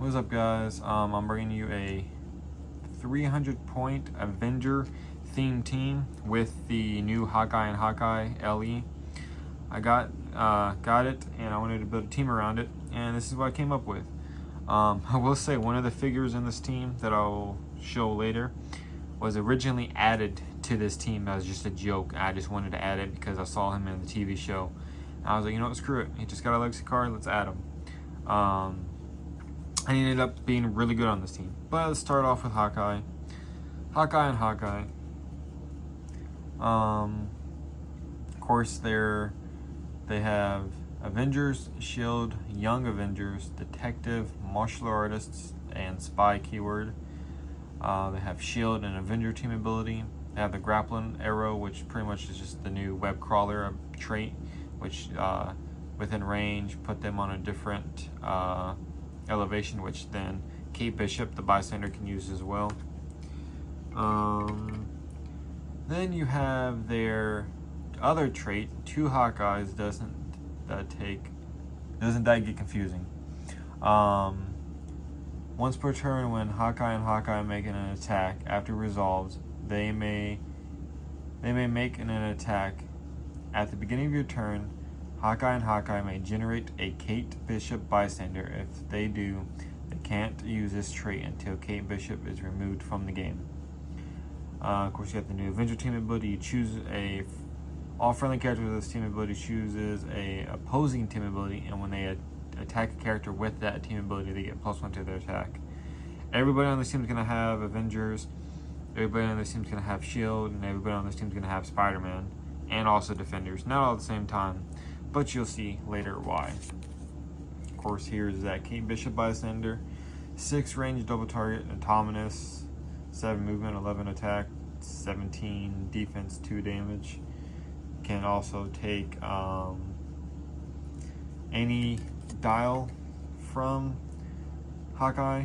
What's up, guys? I'm bringing you a 300-point Avenger theme team with the new Hawkeye and Hawkeye LE. I got it, and I wanted to build a team around it, and this is what I came up with. I will say one of the figures in this team that I'll show later was originally added to this team as just a joke. I just wanted to add it because I saw him in the TV show. And I was like, you know what, screw it. He just got a legacy card, let's add him. And he ended up being really good on this team. But let's start off with Hawkeye. Hawkeye and Hawkeye. Of course, they have Avengers, Shield, Young Avengers, Detective, Martial Artists, and Spy keyword. They have Shield and Avenger team ability. They have the Grappling Arrow, which pretty much is just the new web crawler trait, which within range put them on a different elevation, which then Kate Bishop, the bystander, can use as well. Then you have their other trait, two Hawkeyes. Doesn't that get confusing? Once per turn, when Hawkeye and Hawkeye make an attack, after resolves, they may make an attack. At the beginning of your turn, Hawkeye and Hawkeye may generate a Kate Bishop bystander. If they do, they can't use this trait until Kate Bishop is removed from the game. Of course, you have the new Avenger team ability. You choose all friendly characters with this team ability chooses a opposing team ability, and when they attack a character with that team ability, they get +1 to their attack. Everybody on this team is going to have Avengers. Everybody on this team is going to have Shield, and everybody on this team is going to have Spider-Man, and also Defenders. Not all at the same time, but you'll see later why. Of course, here's that Kate Bishop bystander. 6 range double target, autonomous, 7 movement, 11 attack, 17 defense, 2 damage. Can also take any dial from Hawkeye.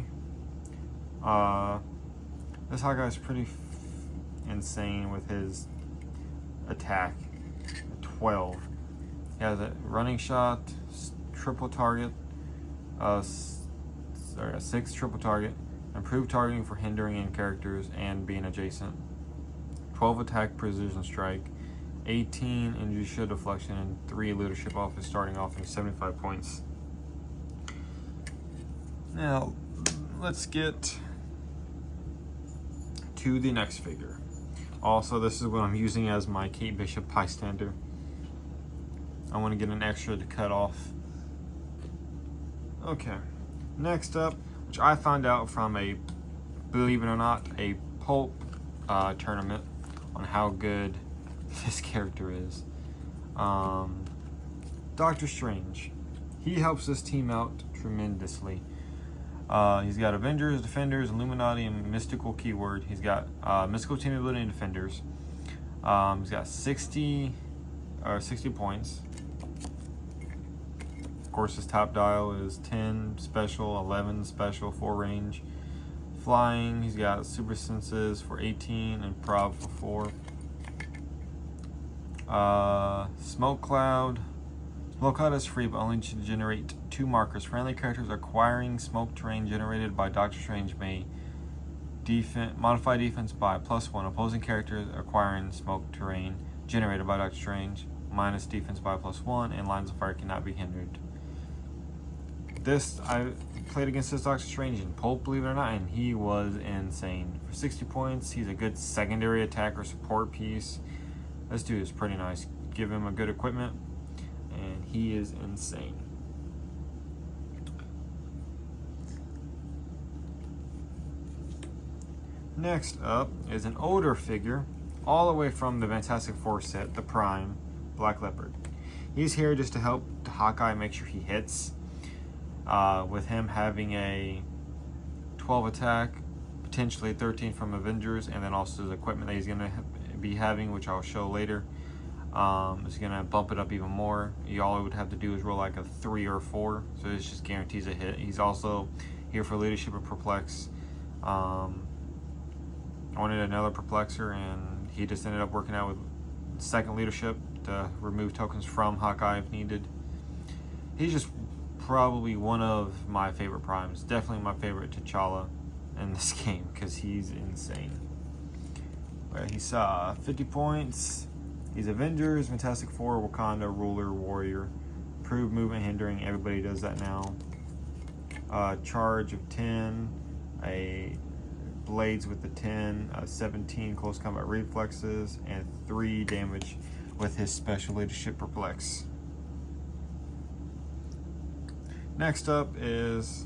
This Hawkeye is pretty insane with his attack. 12. He has a running shot, triple target, 6 triple target, improved targeting for hindering in characters and being adjacent, 12 attack precision strike, 18 injury shield deflection, and 3 leadership office, starting off in 75 points. Now, let's get to the next figure. Also, this is what I'm using as my Kate Bishop bystander. I want to get an extra to cut off. Okay, next up, which I found out from believe it or not, a pulp tournament on how good this character is. Doctor Strange. He helps this team out tremendously. He's got Avengers, Defenders, Illuminati, and Mystical keyword. He's got Mystical team ability and Defenders. He's got 60 points. Of course, his top dial is 10 special, 11 special, 4 range. Flying, he's got super senses for 18 and prob for 4. Smoke cloud. Smoke cloud is free, but only to generate 2 markers. Friendly characters acquiring smoke terrain generated by Doctor Strange may modify defense by +1. Opposing characters acquiring smoke terrain generated by Doctor Strange minus defense by +1, and lines of fire cannot be hindered. I played against this Doctor Strange in Pulp, believe it or not, and he was insane. For 60 points, he's a good secondary attack or support piece. This dude is pretty nice. Give him a good equipment, and he is insane. Next up is an older figure, all the way from the Fantastic Four set, the Prime, Black Leopard. He's here just to help Hawkeye make sure he hits. With him having a 12 attack, potentially 13 from Avengers, and then also his equipment that he's going to be having, which I'll show later, is going to bump it up even more. All would have to do is roll like a 3 or 4, so this just guarantees a hit. He's also here for leadership and perplex. I wanted another perplexer, and he just ended up working out with second leadership to remove tokens from Hawkeye if needed. He's just probably one of my favorite primes. Definitely my favorite T'Challa in this game because he's insane. But he saw 50 points. He's Avengers, Fantastic Four, Wakanda, Ruler, Warrior. Improved movement hindering. Everybody does that now. Charge of 10. A blades with the 10. 17 close combat reflexes. And 3 damage with his special leadership perplex. Next up is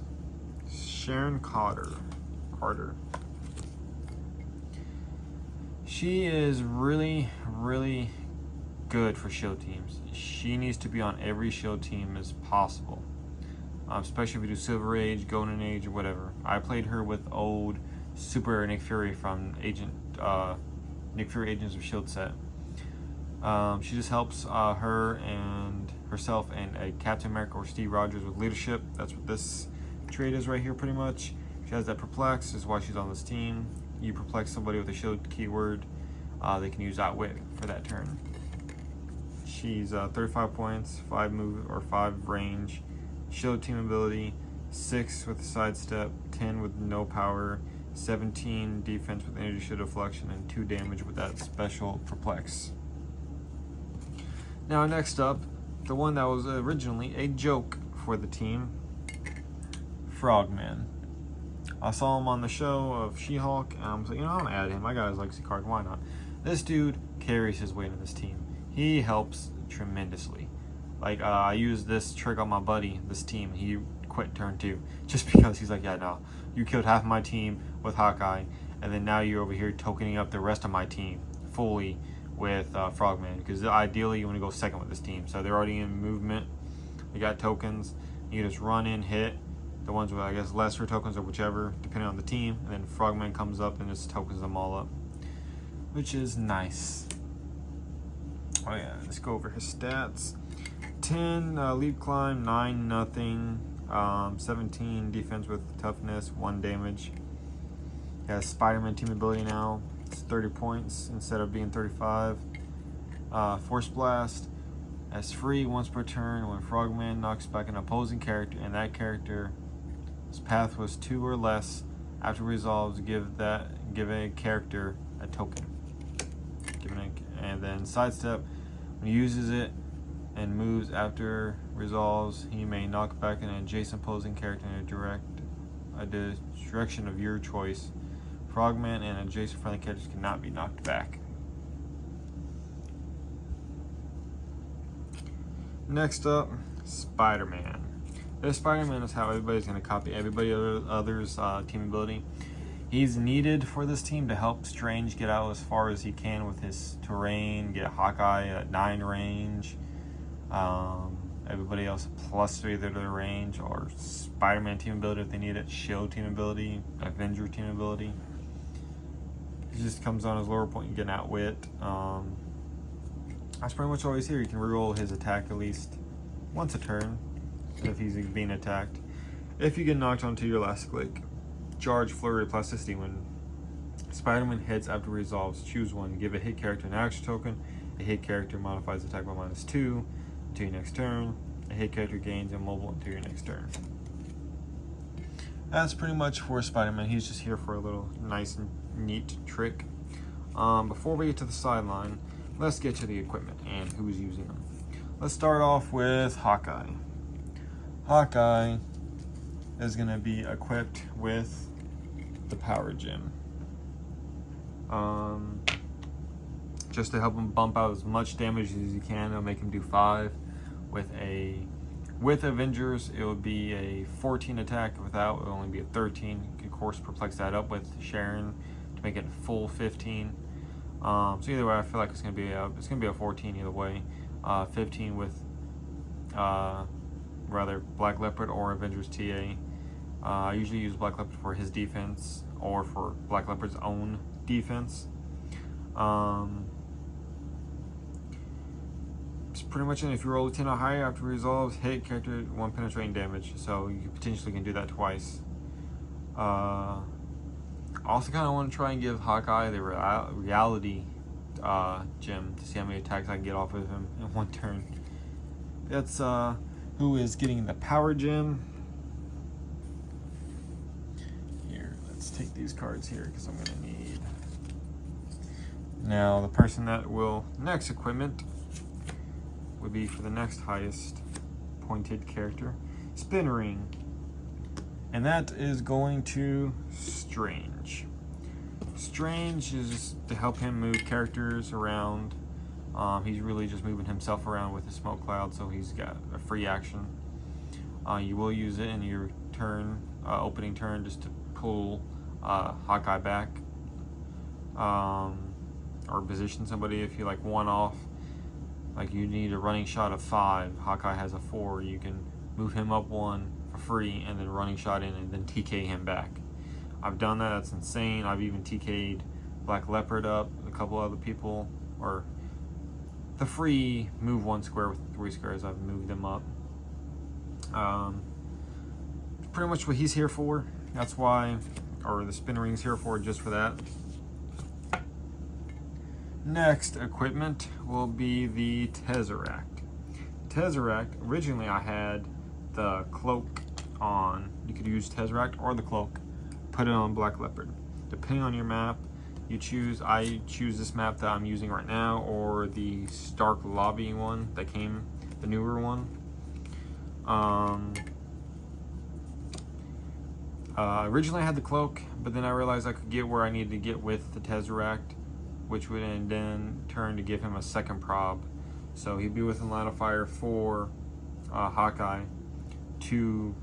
Sharon Carter. She is really, really good for shield teams. She needs to be on every shield team as possible, especially if we do Silver Age, Golden Age, or whatever. I played her with old Super Nick Fury from Nick Fury Agents of Shield set. She just helps her and herself and a Captain America or Steve Rogers with leadership. That's what this trait is right here, pretty much. She has that perplex, is why she's on this team. You perplex somebody with a shield keyword, they can use Outwit for that turn. She's 35 points, 5 move or 5 range, shield team ability, 6 with sidestep, 10 with no power, 17 defense with energy shield deflection, and 2 damage with that special perplex. Now next up, the one that was originally a joke for the team, Frogman. I saw him on the show of She-Hulk, and I was like, I'm gonna add him. I got his legacy card, why not? This dude carries his weight in this team. He helps tremendously. Like, I used this trick on my buddy, this team. He quit turn 2 just because he's like, yeah, no, you killed half of my team with Hawkeye, and then now you're over here tokening up the rest of my team fully with Frogman, because ideally you want to go second with this team. So they're already in movement, they got tokens, you just run in, hit the ones with, I guess, lesser tokens or whichever, depending on the team, and then Frogman comes up and just tokens them all up, which is nice. Oh yeah, let's go over his stats. 10 leap climb, 9 nothing, 17 defense with toughness, 1 damage. He has Spider-Man team ability now. It's 30 points instead of being 35. Force Blast. As free once per turn when Frogman knocks back an opposing character and that character's path was 2 or less. After resolves, give a character a token. And then sidestep. When he uses it and moves after resolves, he may knock back an adjacent opposing character in a direction of your choice. Frogman and adjacent friendly characters cannot be knocked back. Next up, Spider-Man. This Spider-Man is how everybody's going to copy everybody other's team ability. He's needed for this team to help Strange get out as far as he can with his terrain, get Hawkeye at 9 range. Everybody else +3 to their range, or Spider-Man team ability if they need it, Shield team ability, Avenger team ability. He just comes on his lower point and get an Outwit. That's pretty much always here. You can reroll his attack at least once a turn if he's being attacked. If you get knocked onto your last click, charge flurry plasticity. When Spider-Man hits after resolves, choose one. Give a hit character an action token. A hit character modifies attack by -2 to your next turn. A hit character gains immobile until your next turn. That's pretty much for Spider-Man. He's just here for a little nice and neat trick. Before we get to the sideline, let's get to the equipment and who's using them. Let's start off with Hawkeye. Hawkeye is going to be equipped with the Power Gem. Just to help him bump out as much damage as he can. It'll make him do 5. With Avengers, it would be a 14 attack. Without, it would only be a 13. You can, of course, perplex that up with Sharon to make it a full 15. So either way, I feel like it's gonna be a 14 either way. 15 with rather Black Leopard or Avengers TA. I usually use Black Leopard for his defense or for Black Leopard's own defense. It's pretty much it. If you roll a 10 or higher after resolves, hit character 1 penetrating damage. So you potentially can do that twice. Also kind of want to try and give Hawkeye the reality gem to see how many attacks I can get off of him in one turn. It's who is getting the power gem. Here, let's take these cards here because I'm gonna need. Now the person that will next equipment would be for the next highest pointed character, Spin Ring. And that is going to Strange. Strange is to help him move characters around. He's really just moving himself around with the smoke cloud, so he's got a free action. You will use it in your turn, opening turn, just to pull Hawkeye back, or position somebody if you like one off. Like you need a running shot of 5, Hawkeye has a 4. You can move him up 1 for free, and then running shot in, and then TK him back. I've done that. That's insane. I've even TK'd Black Leopard up, a couple other people, or the free move 1 square with 3 squares. I've moved them up. Pretty much what he's here for. That's why, or the Spin Ring's here for, just for that. Next equipment will be the Tesseract. Tesseract, originally I had the cloak on. You could use Tesseract or the cloak. Put it on Black Leopard. Depending on your map, you choose. I choose this map that I'm using right now, or the Stark Lobby one that came, the newer one. Originally I had the cloak, but then I realized I could get where I needed to get with the Tesseract, which would then turn to give him a second prob. So he'd be within line of fire for Hawkeye to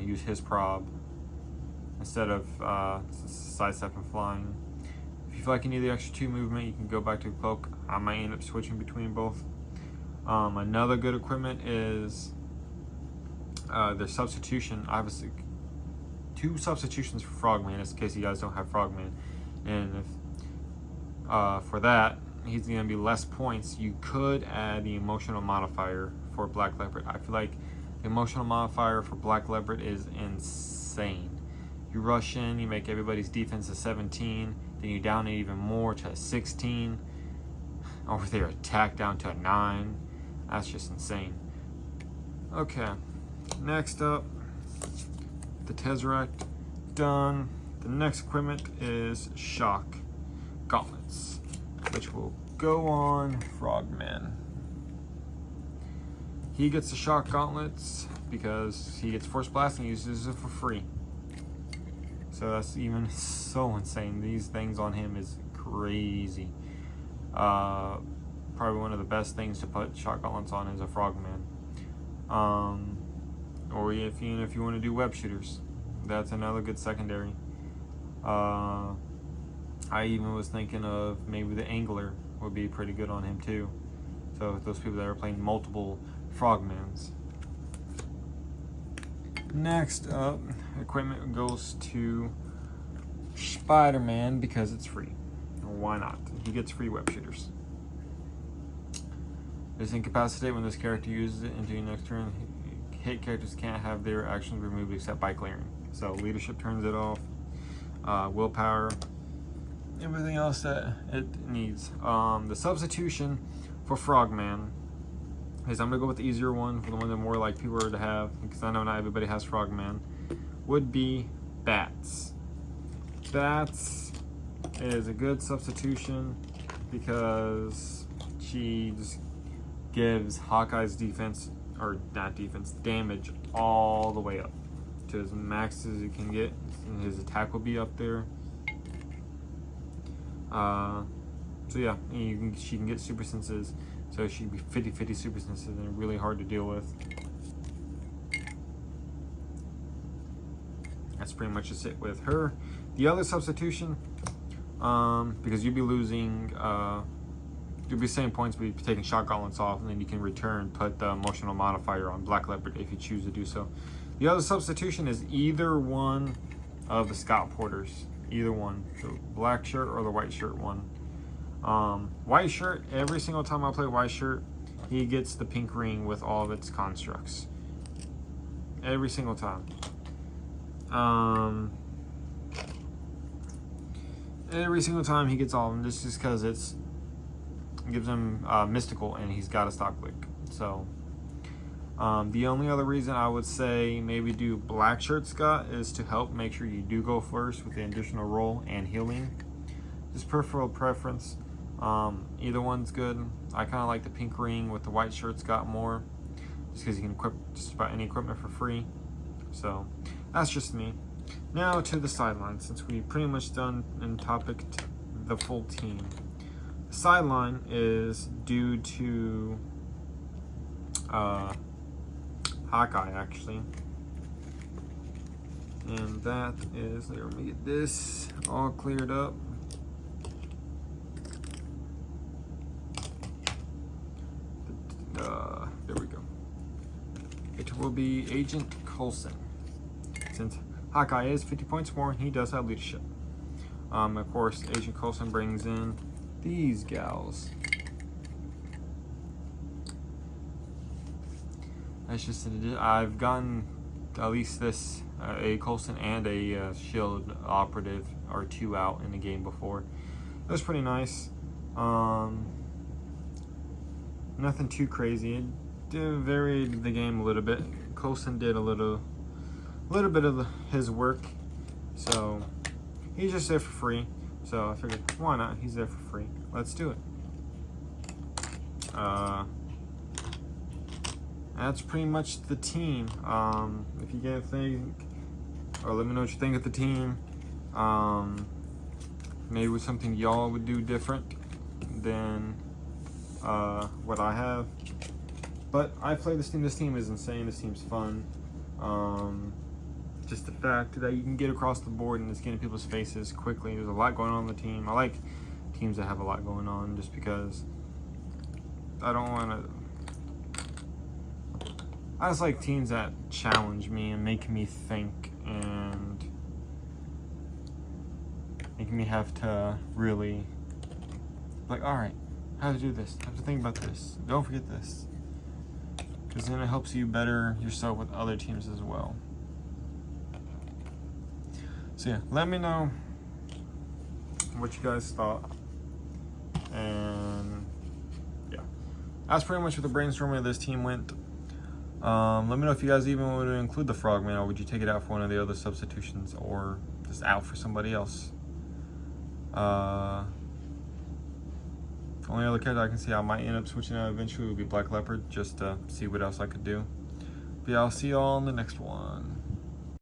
use his prob instead of sidestep and flying. If you feel like you need the extra 2 movement, you can go back to the cloak. I might end up switching between both. Another good equipment is their substitution. I have 2 substitutions for Frogman, just in case you guys don't have Frogman. And if for that, he's going to be less points. You could add the emotional modifier for Black Leopard. I feel like the emotional modifier for Black Leopard is insane. You rush in, you make everybody's defense a 17, then you down it even more to a 16, or their attack down to a 9. That's just insane. Okay, next up, the Tesseract done. The next equipment is Shock Gauntlets, which will go on Frogman. He gets the Shock Gauntlets because he gets Force Blast and uses it for free. So that's even so insane. These things on him is crazy. Probably one of the best things to put Shock Gauntlets on is a Frogman. Or if you want to do web shooters, that's another good secondary. I even was thinking of maybe the Angler would be pretty good on him too. So those people that are playing multiple Frogmans. Next up, equipment goes to Spider-Man because it's free. Why not? He gets free web shooters. This incapacitate when this character uses it into your next turn. Hit characters can't have their actions removed except by clearing. So leadership turns it off. Willpower. Everything else that it needs. The substitution for Frogman is, I'm gonna go with the easier one, for the one that more like people are to have, because I know not everybody has Frogman, would be Bats. Bats is a good substitution because she just gives Hawkeye's defense, or not defense, damage all the way up to as max as you can get, and his attack will be up there. So yeah, she can get super senses, so she can be 50-50 super senses, and really hard to deal with. That's pretty much just it with her. The other substitution, because you'd be losing, you'll be saving points, but you'd be taking Shock Gauntlets off, and then you can return, put the emotional modifier on Black Leopard if you choose to do so. The other substitution is either one of the Scout Porters. Either one, the black shirt or the white shirt one. White shirt, every single time I play white shirt, he gets the pink ring with all of its constructs. Every single time. Every single time he gets all of them, just because it gives him mystical, and he's got a stock click. So The only other reason I would say maybe do black shirt Scott is to help make sure you do go first with the additional roll and healing. Just peripheral preference. Either one's good. I kind of like the pink ring with the white shirt Scott more, just because you can equip just about any equipment for free. So that's just me. Now to the sideline, since we pretty much done in topic the full team. The sideline is due to Hawkeye actually, and that is, let me get this all cleared up. There we go. It will be Agent Coulson. Since Hawkeye is 50 points more, he does have leadership. Of course, Agent Coulson brings in these gals. That's just I've gotten at least this a Coulson and a Shield operative or two out in the game before. It was pretty nice. Nothing too crazy. It varied the game a little bit. Coulson did a little bit of his work, so he's just there for free. So I figured, why not? He's there for free. Let's do it. That's pretty much the team. If you get a thing, or let me know what you think of the team. Maybe with something y'all would do different than what I have. But I play this team. This team is insane. This team's fun. Just the fact that you can get across the board and just get in people's faces quickly. There's a lot going on the team. I like teams that have a lot going on, just because I don't want to. I just like teams that challenge me and make me think and make me have to really, like, all right, how to do this, have to think about this, don't forget this, because then it helps you better yourself with other teams as well. So yeah, let me know what you guys thought, and yeah, that's pretty much what the brainstorming of this team went. Let me know if you guys even want to include the Frogman, or would you take it out for one of the other substitutions, or just out for somebody else. Only other character I can see I might end up switching out eventually would be Black Leopard, just to see what else I could do. But yeah, I'll see y'all in the next one.